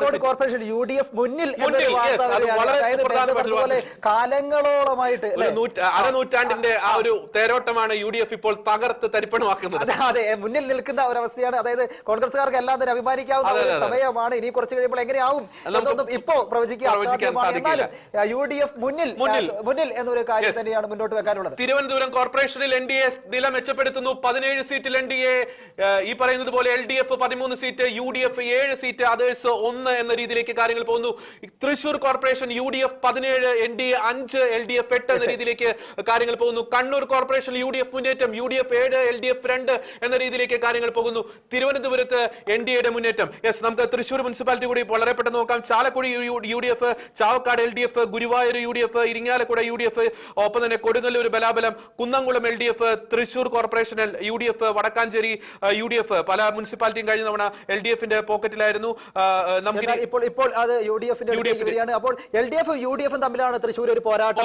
Kozhikode corporation UDF മുന്നിൽ കാലങ്ങളോളമായിട്ട് അരനൂറ്റാണ്ടിന്റെ ആ ഒരു തേരോട്ടമാണ് UDF ഇപ്പോൾ തകർത്ത് തരിപ്പണമാക്കുന്നത്. അതെ, മുന്നിൽ നിൽക്കുന്ന ഒരവസ്ഥയാണ്. അതായത് കോൺഗ്രസ്സുകാർക്ക് എല്ലാം തന്നെ അഭിമാനിക്കാവുന്ന സമയമാണ്. ഇനി കുറച്ച് കഴിയുമ്പോൾ എങ്ങനെയാവും എന്നൊന്നും ഇപ്പോ പ്രവചിക്കാൻ സാധിക്കില്ല. UDF മുന്നിൽ എന്നൊരു കാര്യം തന്നെയാണ് മുന്നോട്ട് വെക്കാനുള്ളത്. തിരുവനന്തപുരം കോർപ്പറേഷനിൽ NDA നില മെച്ചപ്പെടുത്തുന്നു. 17 സീറ്റിൽ NDA ഈ പറയുന്നത് പോലെ LDF 13 seat, UDF 7 seat, others 1 എന്ന രീതിയിലേക്ക് കാര്യങ്ങൾ പോകുന്നു. Thrissur corporation UDF 17, NDA 5, LDF 8 എന്ന രീതിയിലേക്ക് കാര്യങ്ങൾ പോകുന്നു. കണ്ണൂർ കോർപ്പറേഷൻ UDF മുന്നേറ്റം, UDF 7, LDF 2 എന്ന രീതിയിലേക്ക് കാര്യങ്ങൾ പോകുന്നു. തിരുവനന്തപുരത്ത് NDAയുടെ മുന്നേറ്റം. യെസ്, നമുക്ക് തൃശൂർ മുനിസിപ്പാലിറ്റി കൂടി വളരെ പെട്ടെന്ന് നോക്കാം. Chalakudy UDF, Chavakkad LDF, Guruvayur UDF, Irinjalakuda UDF, ഒപ്പം തന്നെ കൊടുങ്ങല്ലൂർ ബലാബലം, കുന്നംകുളം LDF, തൃശൂർ കോർപ്പറേഷനിൽ UDF, വടക്കാഞ്ചേരി UDF. പല മുനിസിപ്പാലിറ്റിയും കഴിഞ്ഞ തവണ LDFന്റെ പോക്കറ്റിലായിരുന്നു. ഇപ്പോൾ അത് UDF-ന്റെ. അപ്പോൾ LDF-ഉം UDF-ഉം തമ്മിലാണ് തൃശ്ശൂർ ഒരു പോരാട്ടം.